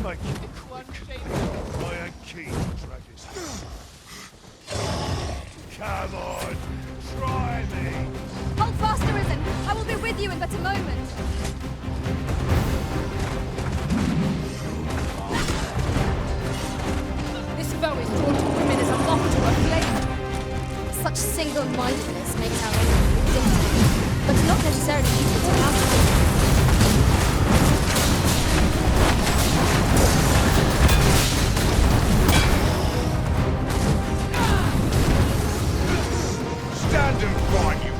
Make it quick. I ain't keen to drag this. Come on, try me. Hold fast, Arisen. I will be with you in but a moment. This foe is drawn to women as a moth to a flame. Such single-mindedness makes our enemy ridiculous, but not necessarily easy to counter. Stand and fight, you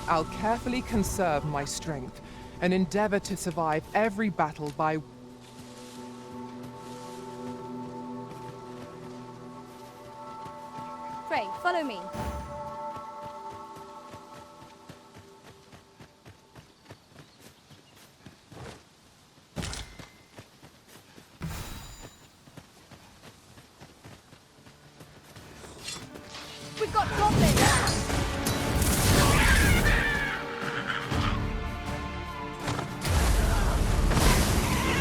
I'll carefully conserve my strength and endeavor to survive every battle by... Pray, follow me. We've got goblins!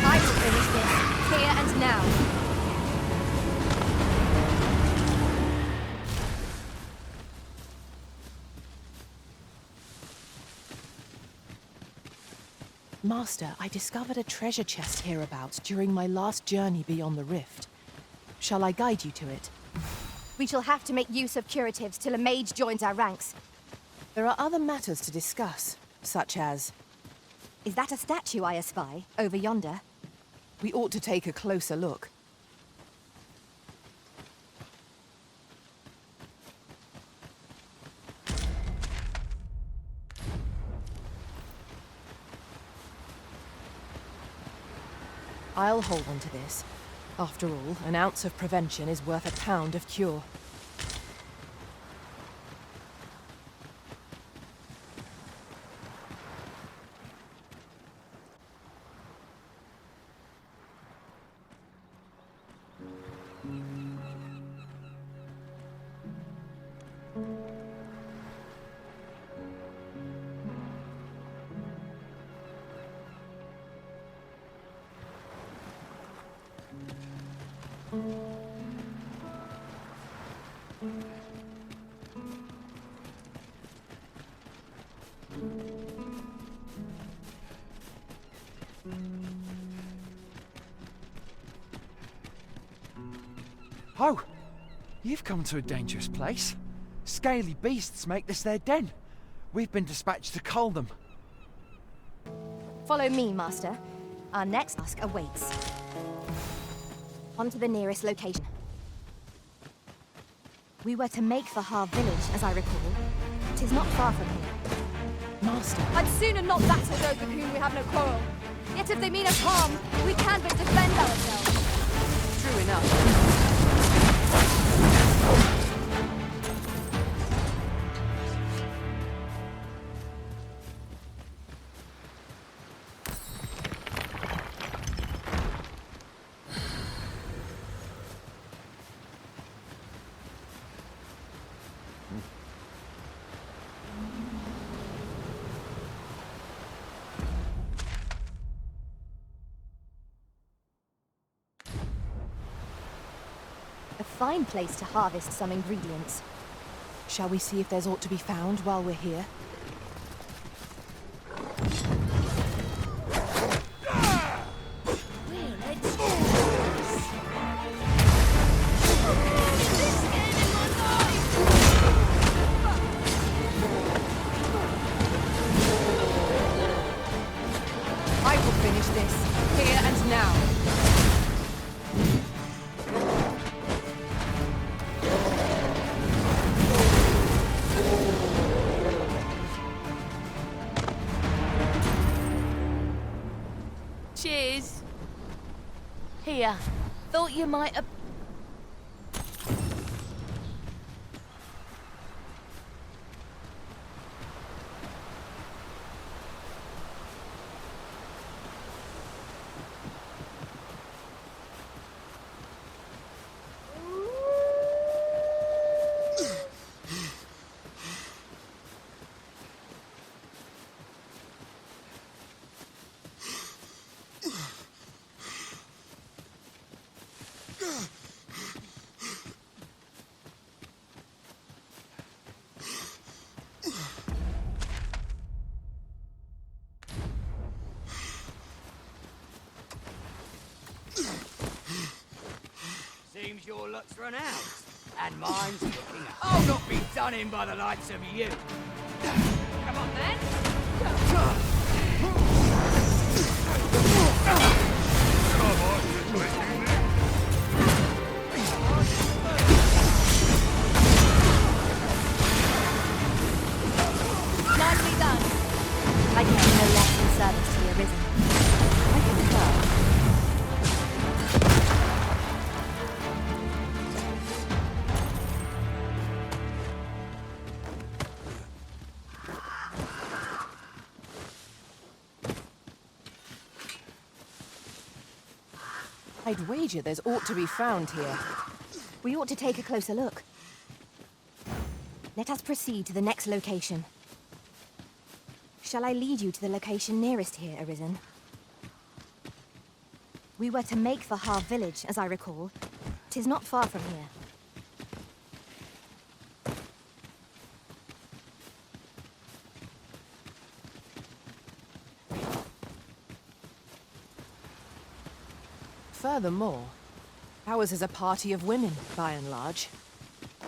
I will finish this, here and now. Master, I discovered a treasure chest hereabouts during my last journey beyond the rift. Shall I guide you to it? We shall have to make use of curatives till a mage joins our ranks. There are other matters to discuss, such as... Is that a statue I espy, over yonder? We ought to take a closer look. I'll hold on to this. After all, an ounce of prevention is worth a pound of cure. Oh, you've come to a dangerous place. Scaly beasts make this their den. We've been dispatched to cull them. Follow me, Master. Our next task awaits. On to the nearest location. We were to make for Har village, as I recall. 'Tis not far from here. Master, I'd sooner not battle those with whom we have no quarrel. Yet if they mean us harm, we can but defend ourselves. true enough. fine place to harvest some ingredients. Shall we see if there's aught to be found while we're here? I will finish this, here and now. Cheers. Here. Thought you might have... Seems your luck's run out, and mine's looking up. I'll not be done in by the likes of you. Come on then. Come on, just let you live. Nicely done. I care no less in service to the Arisen. I concur. I'd wager there's aught to be found here. We ought to take a closer look. Let us proceed to the next location. Shall I lead you to the location nearest here, Arisen? We were to make for Har village, as I recall. 'Tis not far from here. Furthermore, ours is a party of women, by and large.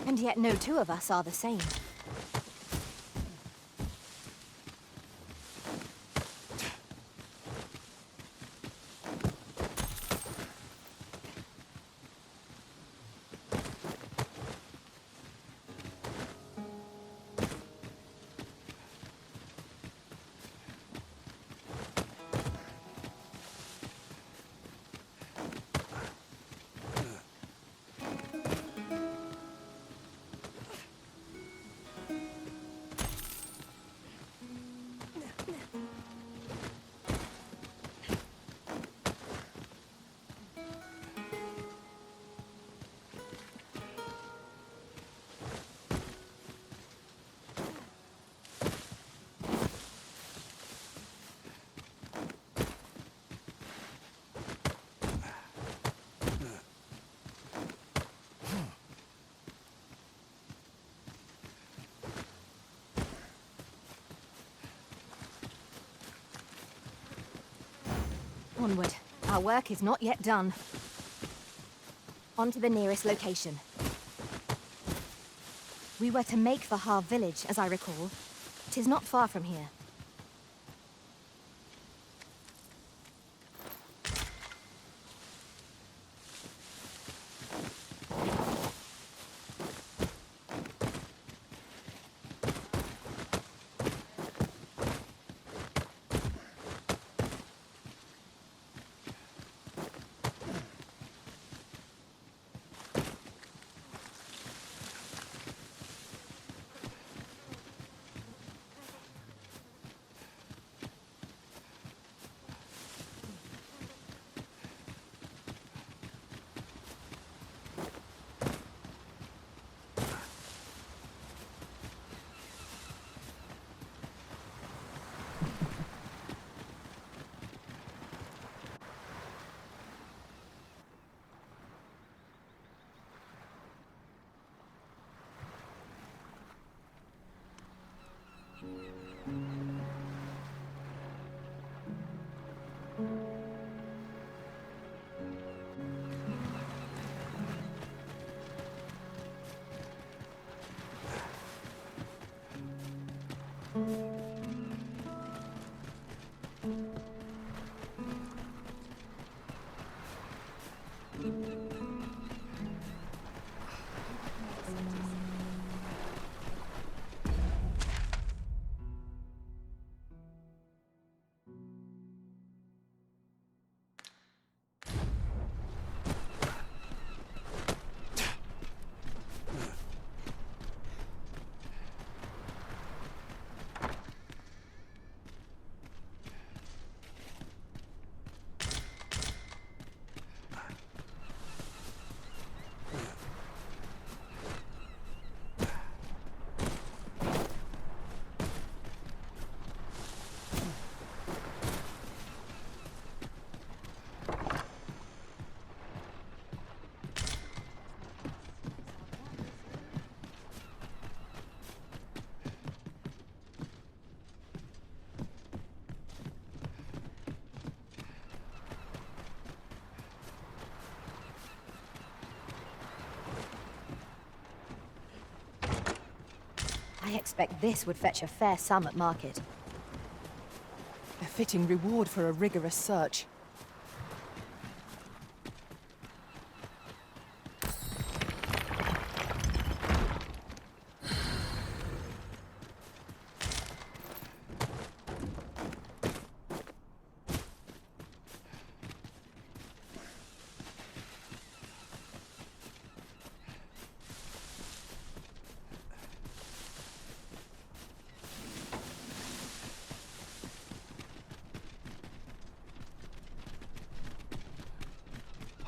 And yet no two of us are the same. Onward. Our work is not yet done. On to the nearest location. We were to make for Har village, as I recall. 'Tis not far from here. I expect this would fetch a fair sum at market. A fitting reward for a rigorous search.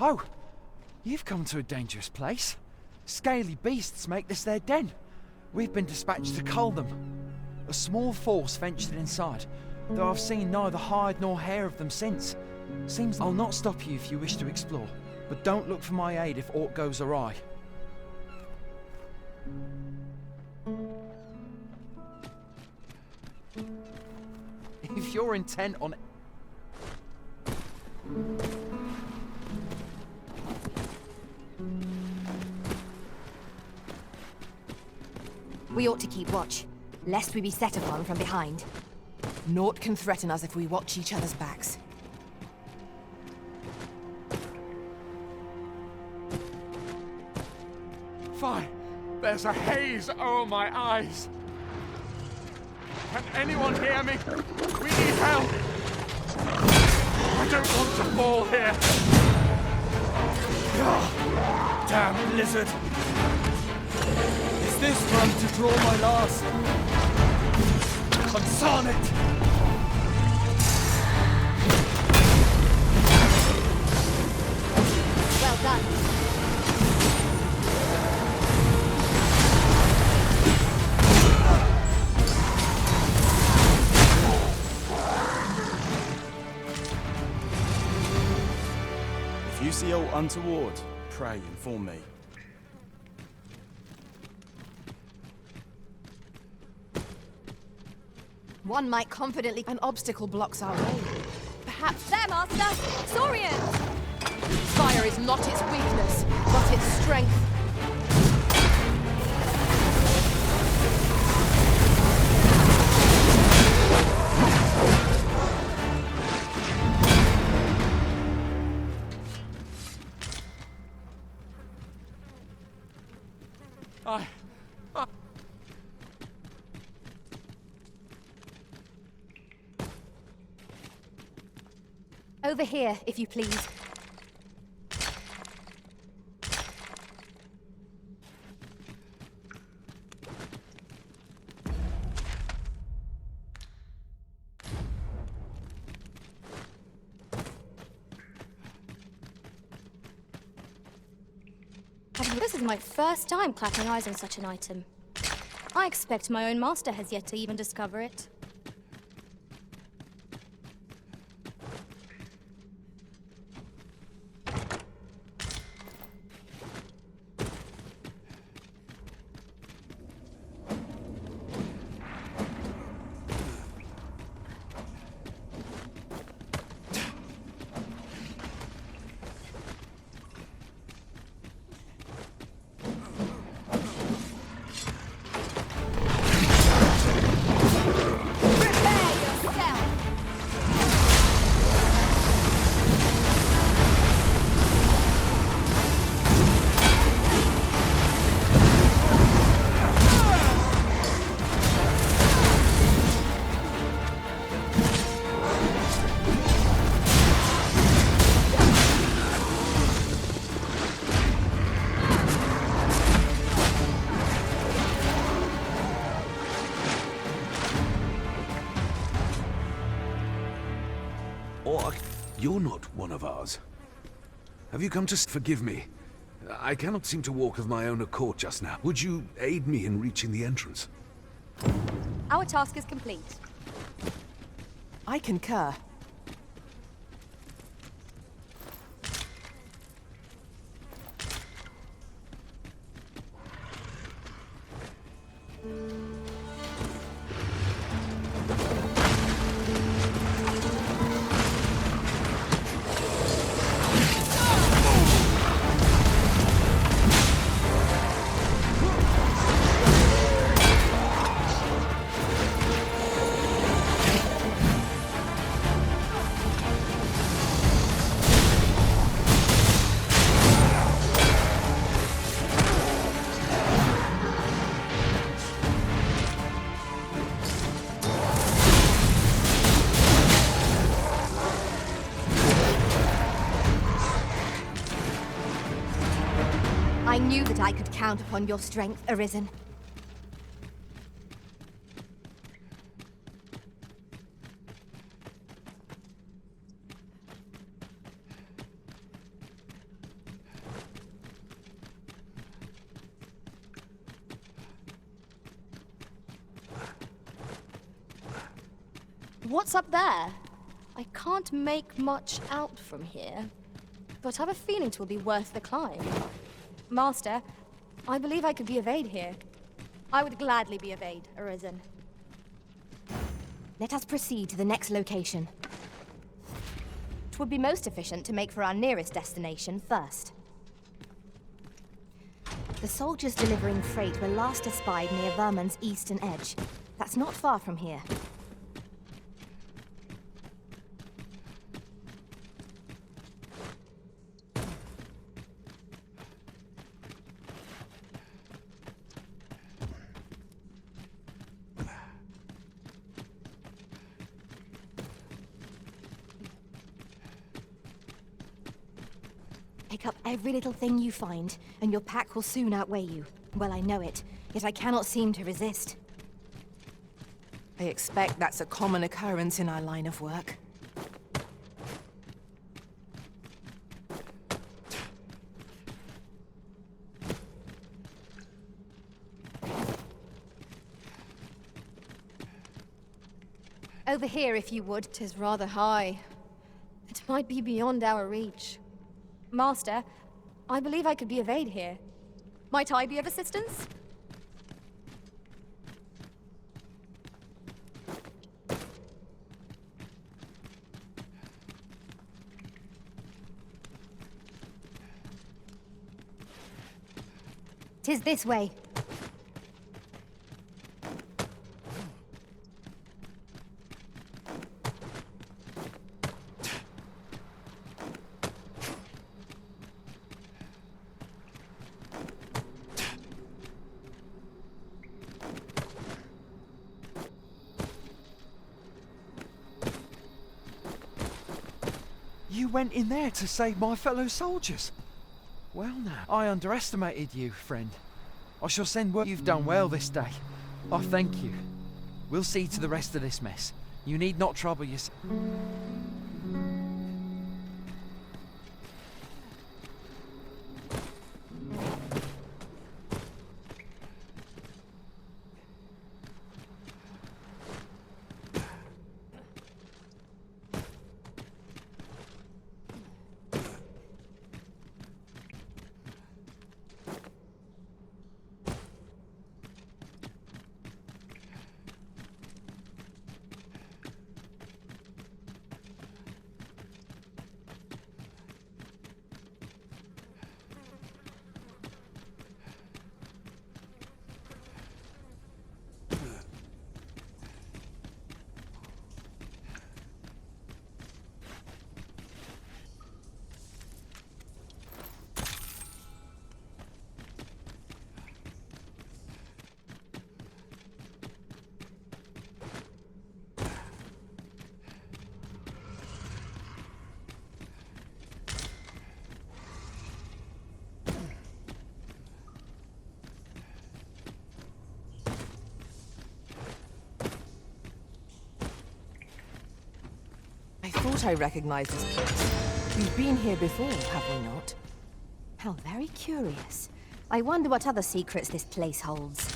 Oh, you've come to a dangerous place. Scaly beasts make this their den. We've been dispatched to cull them. A small force ventured inside, though I've seen neither hide nor hair of them since. Seems I'll not stop you if you wish to explore, but don't look for my aid if aught goes awry. If you're intent on... We ought to keep watch, lest we be set upon from behind. Naught can threaten us if we watch each other's backs. Fine. There's a haze over my eyes. Can anyone hear me? We need help. I don't want to fall here. Ah, damn lizard. Is this run to draw my last? Consign it! Well done. If you see aught untoward, pray inform me. One might confidently... An obstacle blocks our way. Perhaps There, Master! Saurian! fire is not its weakness, but its strength. Over here, if you please. This is my first time clapping eyes on such an item. I expect my own master has yet to even discover it. Or you're not one of ours. Have you come to forgive me? I cannot seem to walk of my own accord just now. Would you aid me in reaching the entrance? Our task is complete. I concur. I knew that I could count upon your strength, Arisen. What's up there? I can't make much out from here, but I have a feeling it will be worth the climb. Master, I believe I could be of aid here. I would gladly be of aid, Arisen. Let us proceed to the next location. It would be most efficient to make for our nearest destination first. The soldiers delivering freight were last espied near Vermund's eastern edge. That's not far from here. Pick up every little thing you find, and your pack will soon outweigh you. Well, I know it, yet I cannot seem to resist. I expect that's a common occurrence in our line of work. Over here, if you would. 'Tis rather high. It might be beyond our reach. Master, I believe I could be of aid here. Might I be of assistance? "'Tis this way." You went in there to save my fellow soldiers. Well now, I underestimated you, friend. I shall send word. You've done well this day. I thank you. We'll see to the rest of this mess. You need not trouble yourself. thought I recognized this place. We've been here before, have we not? How very curious. I wonder what other secrets this place holds.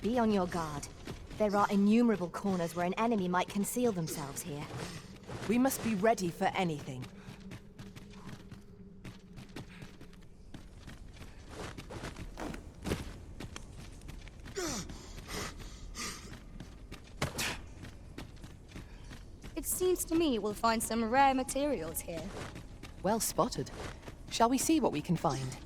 Be on your guard. There are innumerable corners where an enemy might conceal themselves here. We must be ready for anything. It seems to me we'll find some rare materials here. Well spotted. Shall we see what we can find?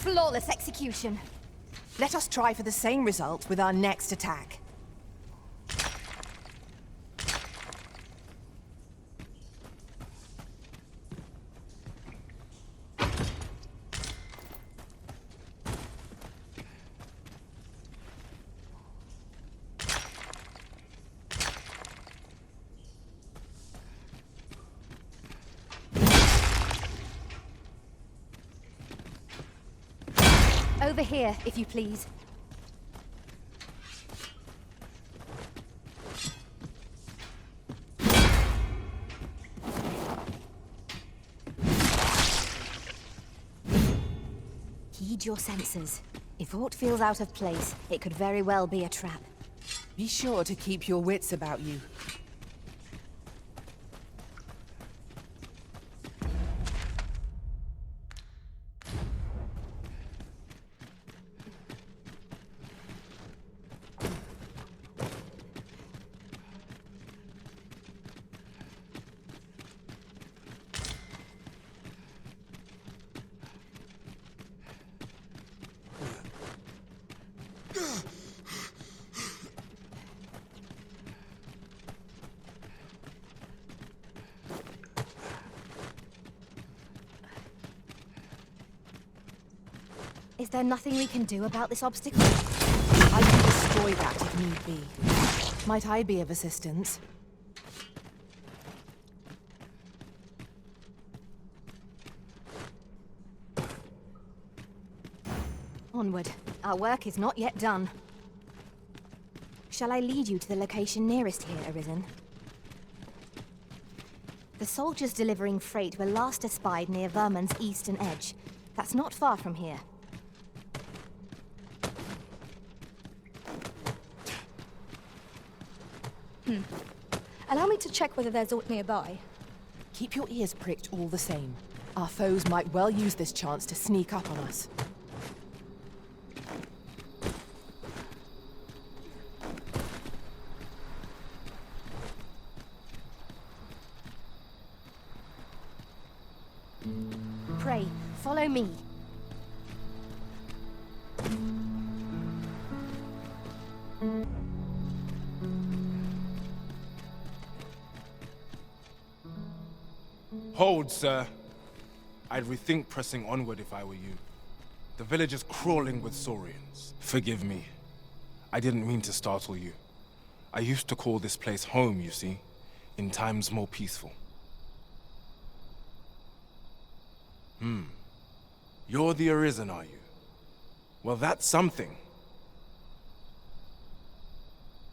Flawless execution. Let us try for the same result with our next attack. Over here, if you please. Heed your senses. If aught feels out of place, it could very well be a trap. Be sure to keep your wits about you. Is there nothing we can do about this obstacle? I can destroy that if need be. Might I be of assistance? Onward. Our work is not yet done. Shall I lead you to the location nearest here, Arisen? The soldiers delivering freight were last espied near Vermon's eastern edge. That's not far from here. Allow me to check whether there's aught nearby. Keep your ears pricked all the same. Our foes might well use this chance to sneak up on us. Pray, follow me. Hold, sir. I'd rethink pressing onward if I were you. The village is crawling with saurians. Forgive me. I didn't mean to startle you. I used to call this place home, you see, in times more peaceful. You're the Arisen, are you? Well, that's something.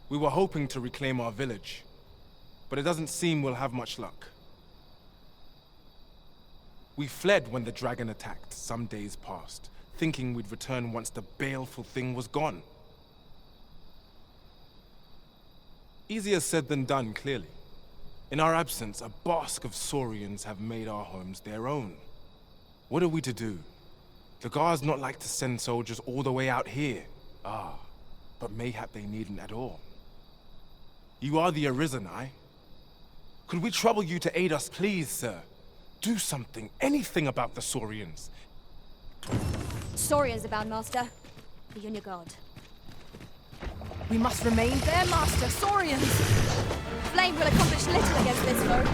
We were hoping to reclaim our village, but it doesn't seem we'll have much luck. We fled when the dragon attacked some days past, thinking we'd return once the baleful thing was gone. Easier said than done, clearly. In our absence, a bask of saurians have made our homes their own. What are we to do? The guards not like to send soldiers all the way out here. But mayhap they needn't at all. You are the Arisen, aye? Could we trouble you to aid us, please, sir? Do something, anything about the saurians. Saurians abound, Master. Be on your guard. We must remain their master, Saurians! Flame will accomplish little against this foe.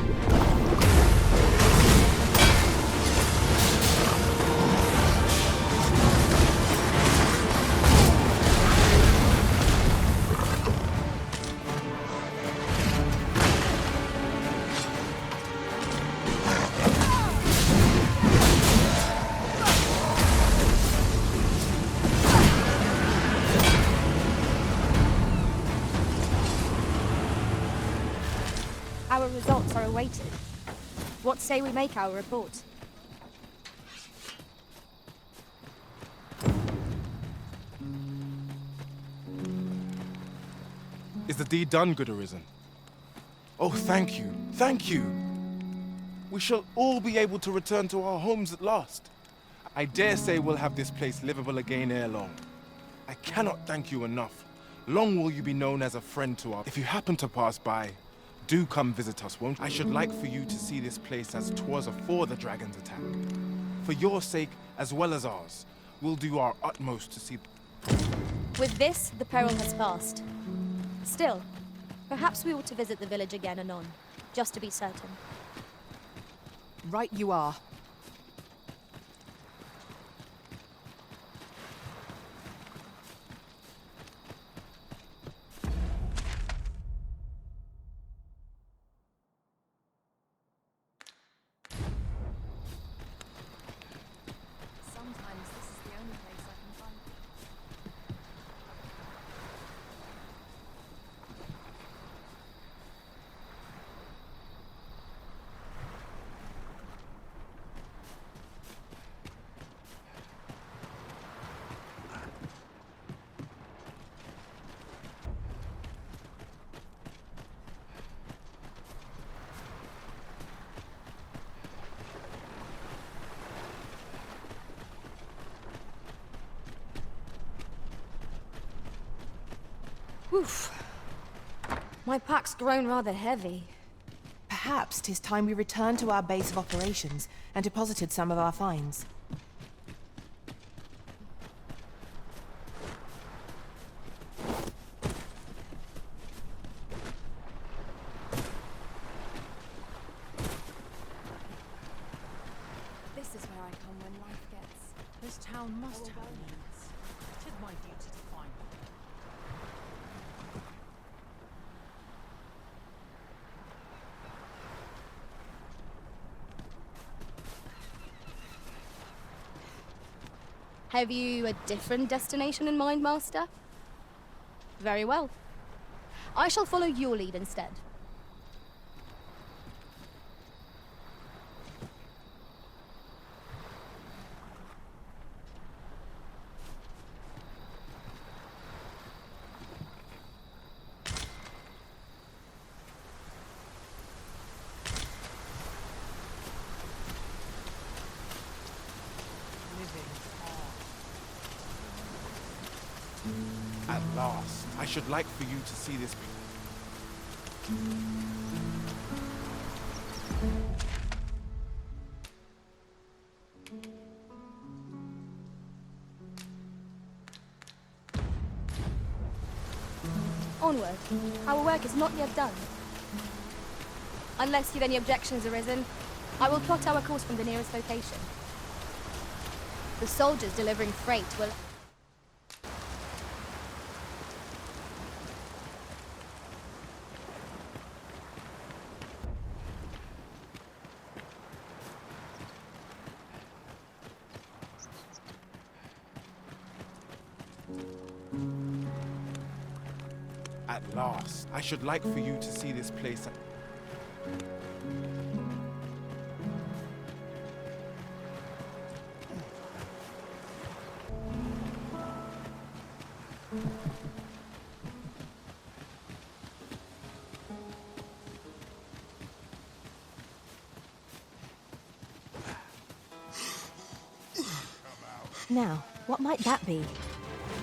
Our results are awaited. What say we make our report? Is the deed done, good Arisen? Oh, thank you, thank you. We shall all be able to return to our homes at last. I dare say we'll have this place livable again ere long. I cannot thank you enough. Long will you be known as a friend to our... If you happen to pass by, do come visit us, won't you? I should like for you to see this place as 'twas afore the dragon's attack. For your sake, as well as ours, we'll do our utmost to see... With this, the peril has passed. Still, perhaps we ought to visit the village again anon, just to be certain. Right you are. Sometimes this is the only place I can find. Oof. My pack's grown rather heavy. Perhaps 'tis time we returned to our base of operations and deposited some of our finds. This is where I come when life gets. This town must have me. Have you a different destination in mind, Master? Very well. I shall follow your lead instead. At last, I should like for you to see this. Onward. Our work is not yet done. Unless you've any objections arisen, I will plot our course from the nearest location. The soldiers delivering freight will... At last, I should like for you to see this place. Now, what might that be?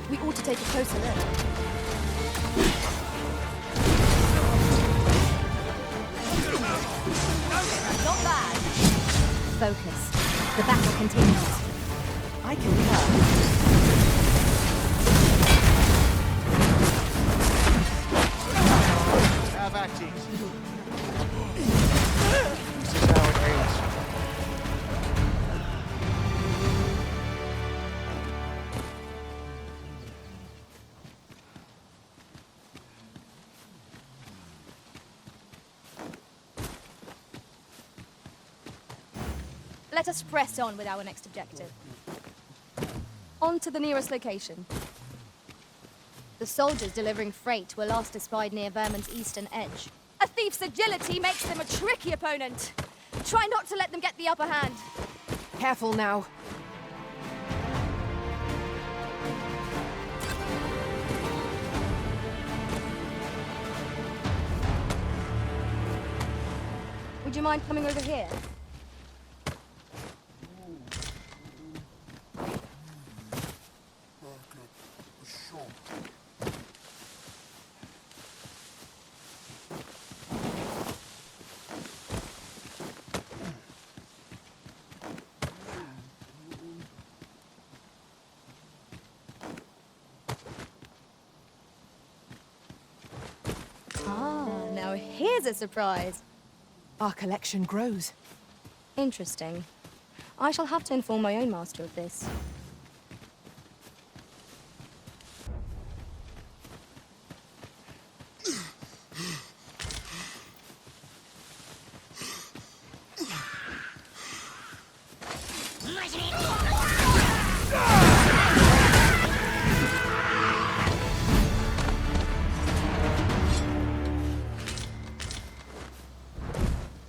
We ought to take a closer look. Not bad. Focus. The battle continues. I concur. Have at it. This is how it ends. Let us press on with our next objective. On to the nearest location. The soldiers delivering freight were last espied near Vermin's eastern edge. A thief's agility makes them a tricky opponent. Try not to let them get the upper hand. Careful now. Would you mind coming over here? Now here's a surprise. Our collection grows. Interesting. I shall have to inform my own master of this.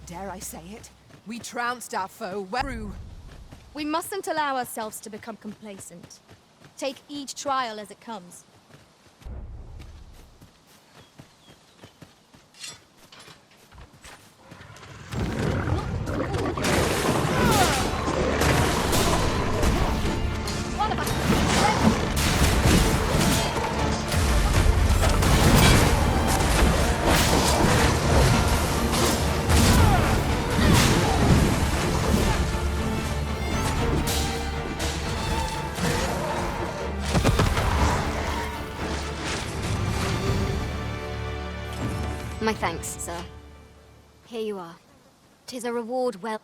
Dare I say it? We trounced our foe well through. We mustn't allow ourselves to become complacent. Take each trial as it comes. One of us. My thanks, sir. Here you are. 'Tis a reward well...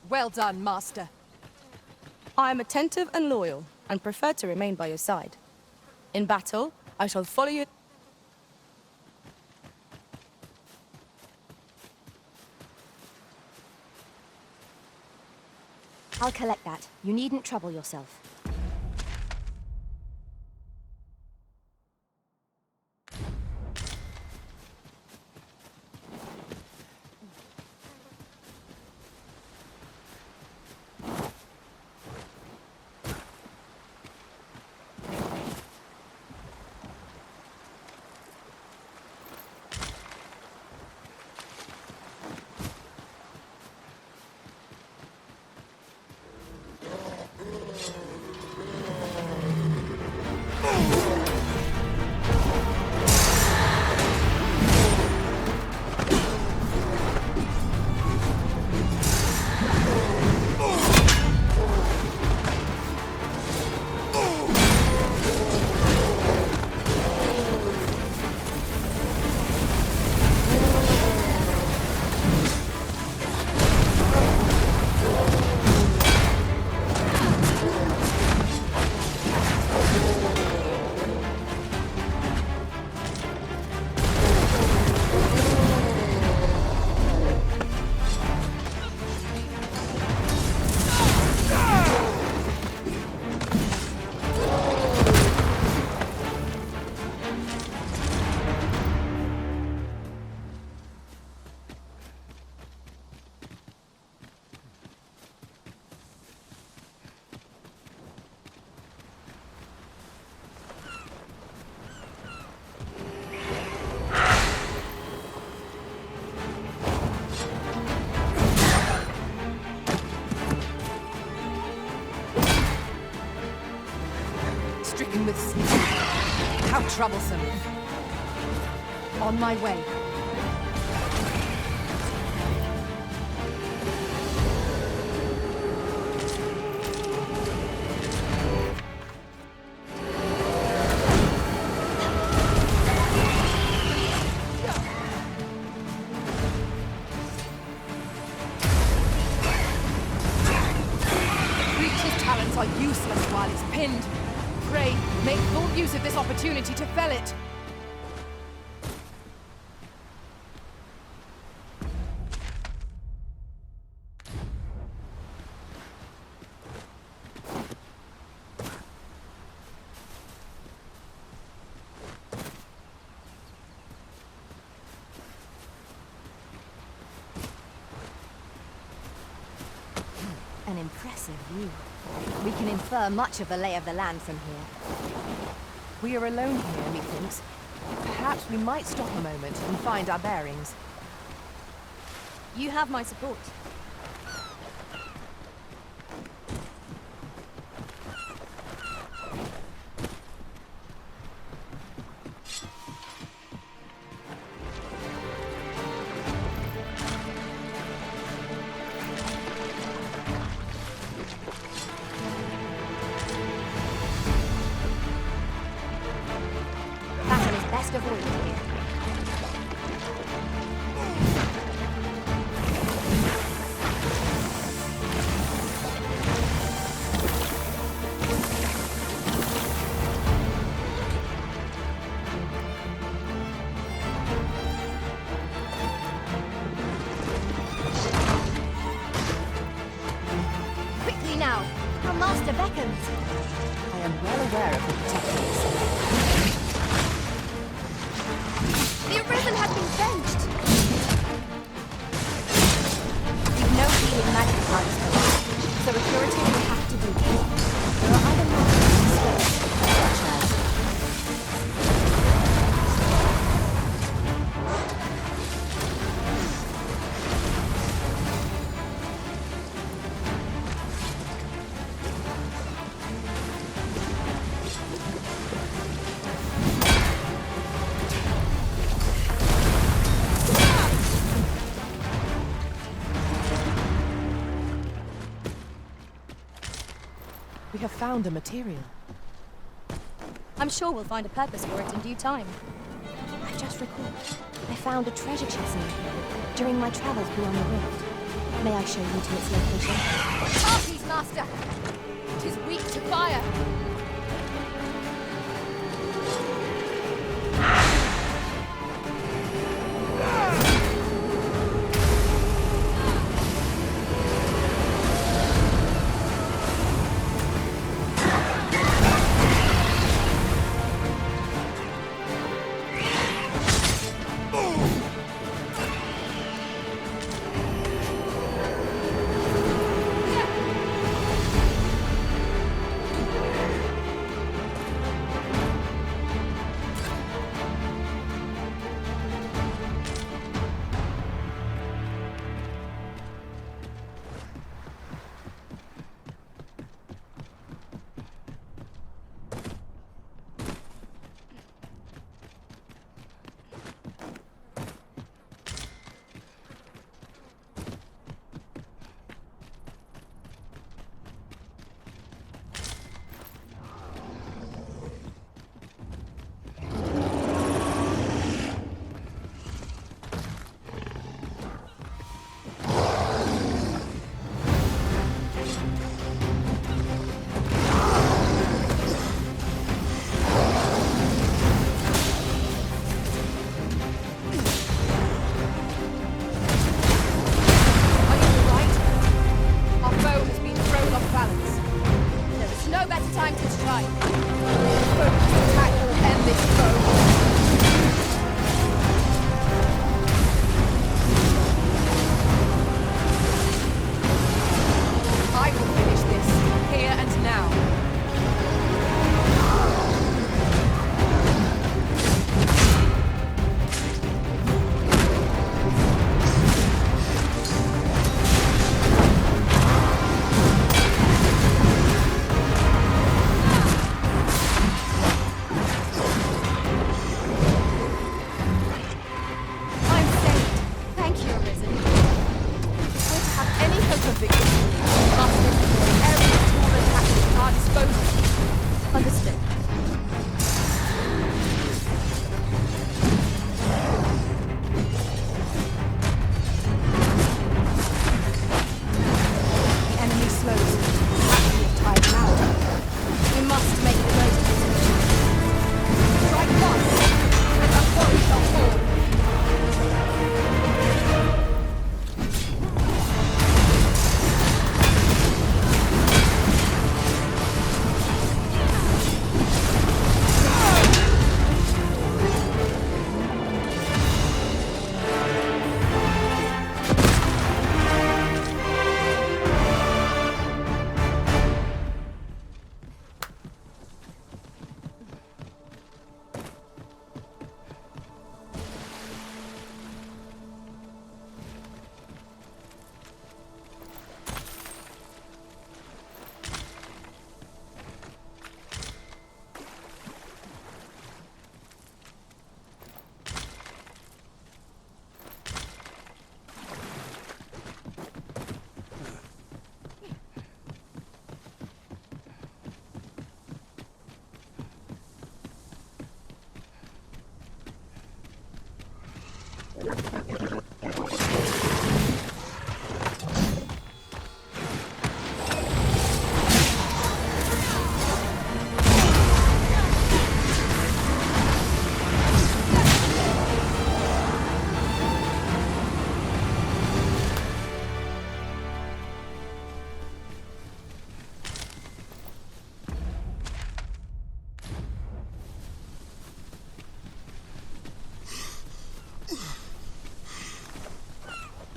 Well done, Master. I am attentive and loyal, and prefer to remain by your side. In battle, I shall follow you. I'll collect that. You needn't trouble yourself. Stricken with sleep. How troublesome. On my way. Reach's talents are useless while it's pinned. Pray, make full use of this opportunity to fell it. An impressive view. We can infer much of the lay of the land from here. We are alone here, methinks. Perhaps we might stop a moment and find our bearings. You have my support. Battle is best avoided here. Quickly now! Our master beckons! I am well aware of the protectors. The Arisen has been benched! We've no healing magic cards, so a curative will have to do. There are other methods instead, such as... We have found a material. I'm sure we'll find a purpose for it in due time. I've just recalled. I found a treasure chest near here during my travels beyond the rift. May I show you to its location? Parties, master! It is weak to fire!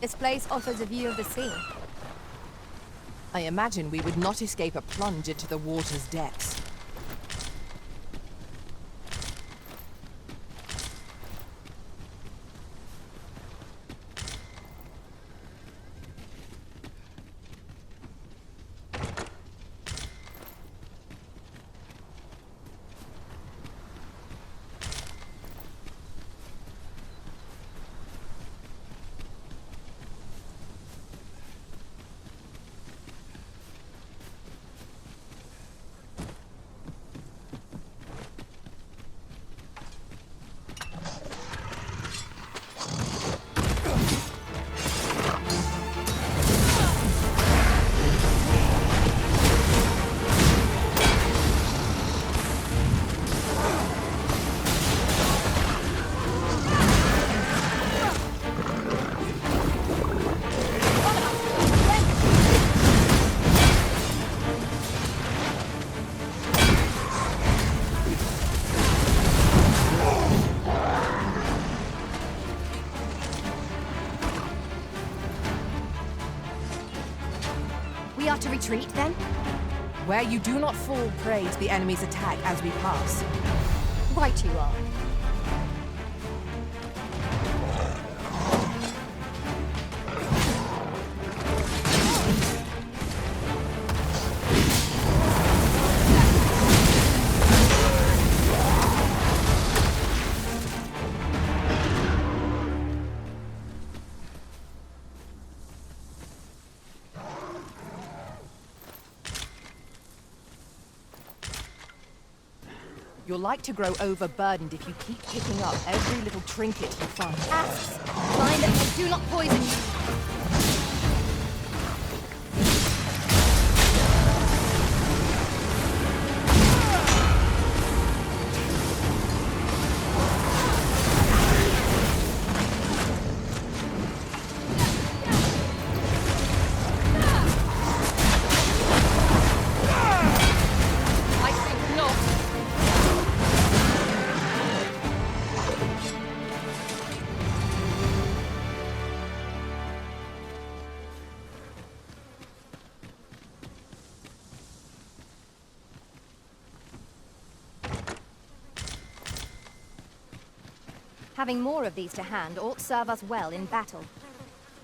This place offers a view of the sea. I imagine we would not escape a plunge into the water's depths. We are to retreat, then? Where you do not fall prey to the enemy's attack as we pass. Right you are. You're like to grow overburdened if you keep picking up every little trinket you find. Asps, mind that they do not poison you. Having more of these to hand ought serve us well in battle.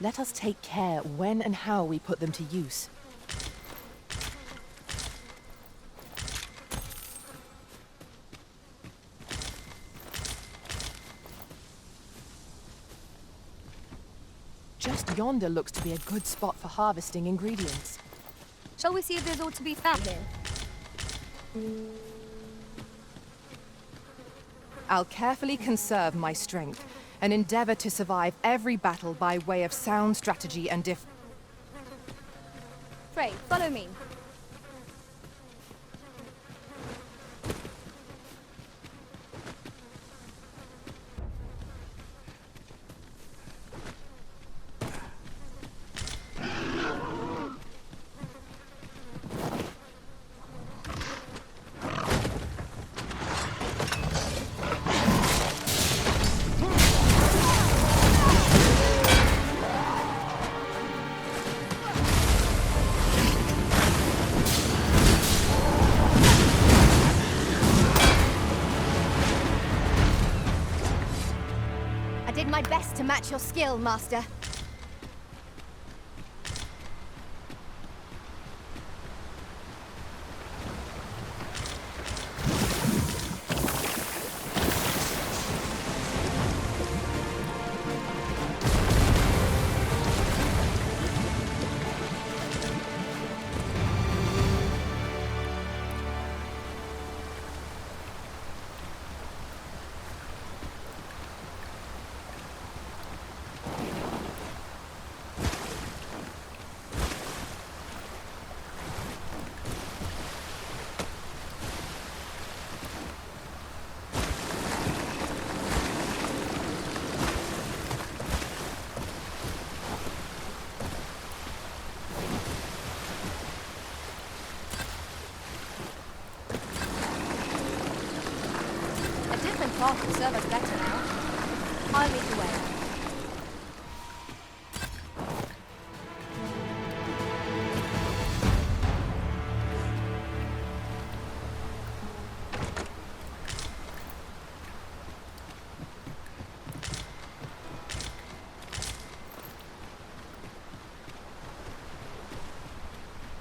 Let us take care when and how we put them to use. Just yonder looks to be a good spot for harvesting ingredients. Shall we see if there's aught to be found here? I'll carefully conserve my strength and endeavor to survive every battle by way of sound strategy and Pray, follow me. I did my best to match your skill, Master. different path will serve us better now. I'll lead the way.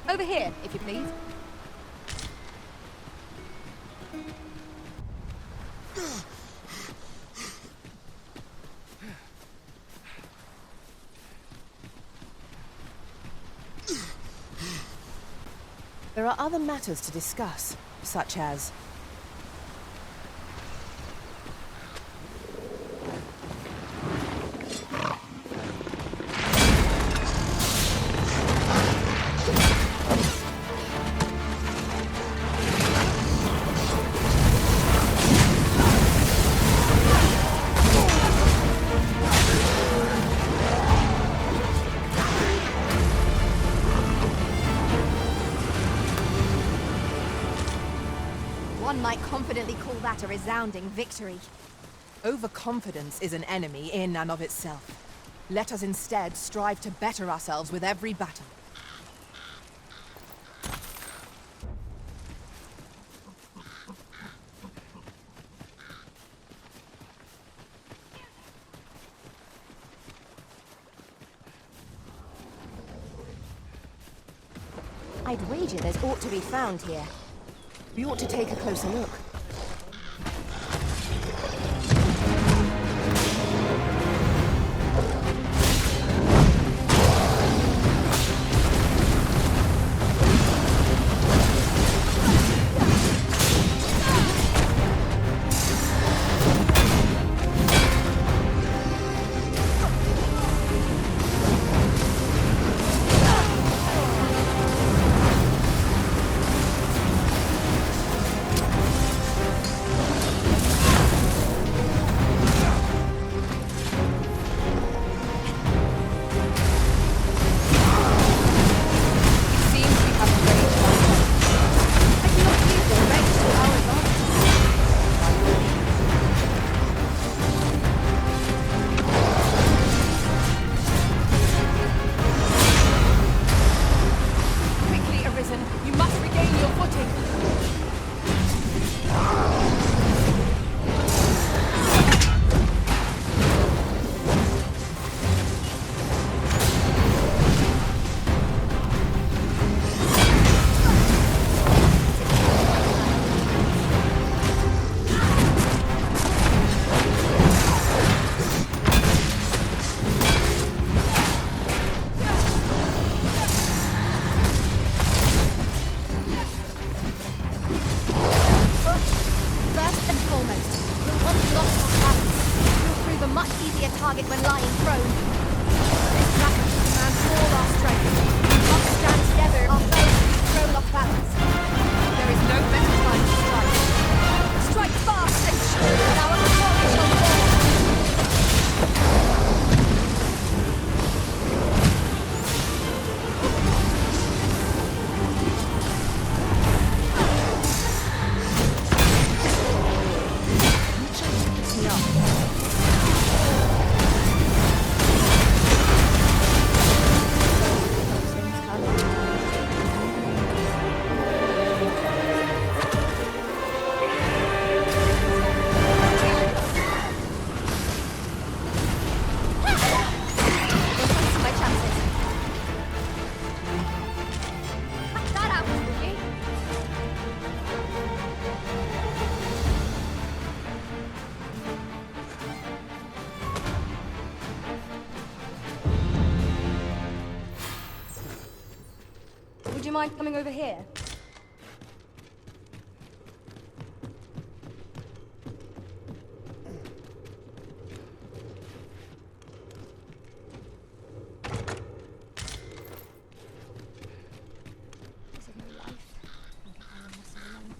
Over here, if you please. There are other matters to discuss, such as... One might confidently call that a resounding victory. Overconfidence is an enemy in and of itself. Let us instead strive to better ourselves with every battle. I'd wager there's aught to be found here. We ought to take a closer look. target when lying prone. This battle demands all our strength. We must stand together, our foes will be thrown off balance. There is no better time to strike. Strike fast and sure that our glory shall fall. Would you mind coming over here? This is no life. I think I am messing alone.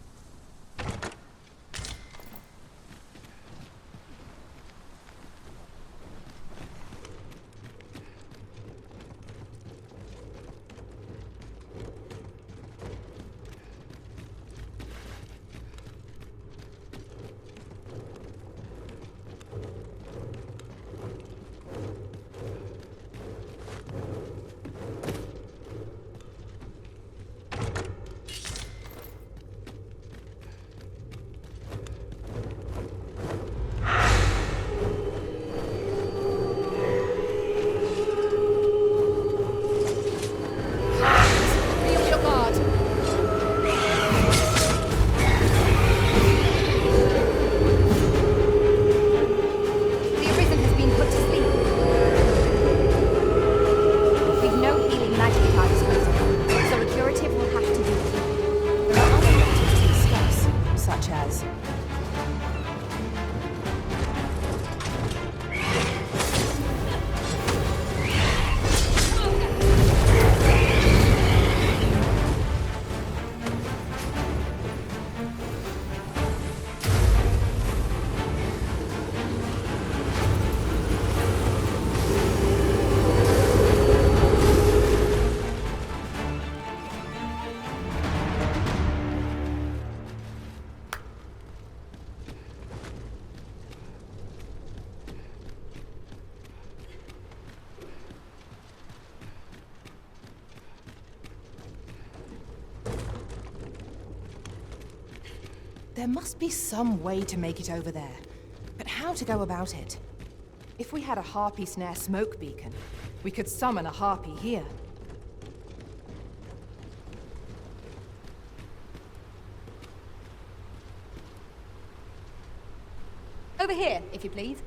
There must be some way to make it over there. But how to go about it? If we had a harpy snare smoke beacon, we could summon a harpy here. Over here, if you please.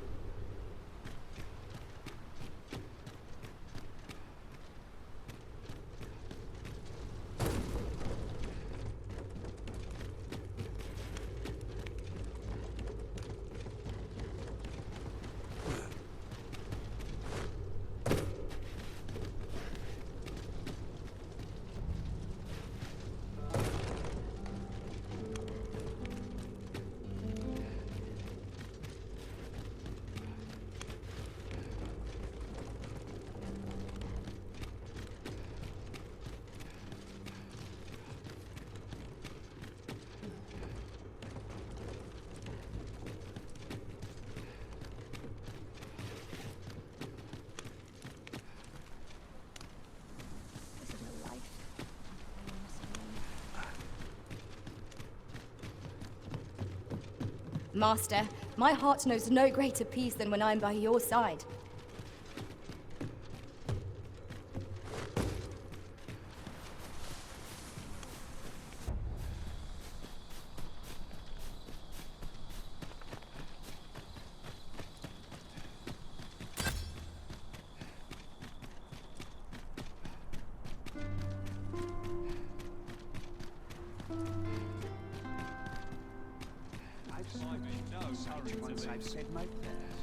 Master, my heart knows no greater peace than when I'm by your side. Once I've said my prayers.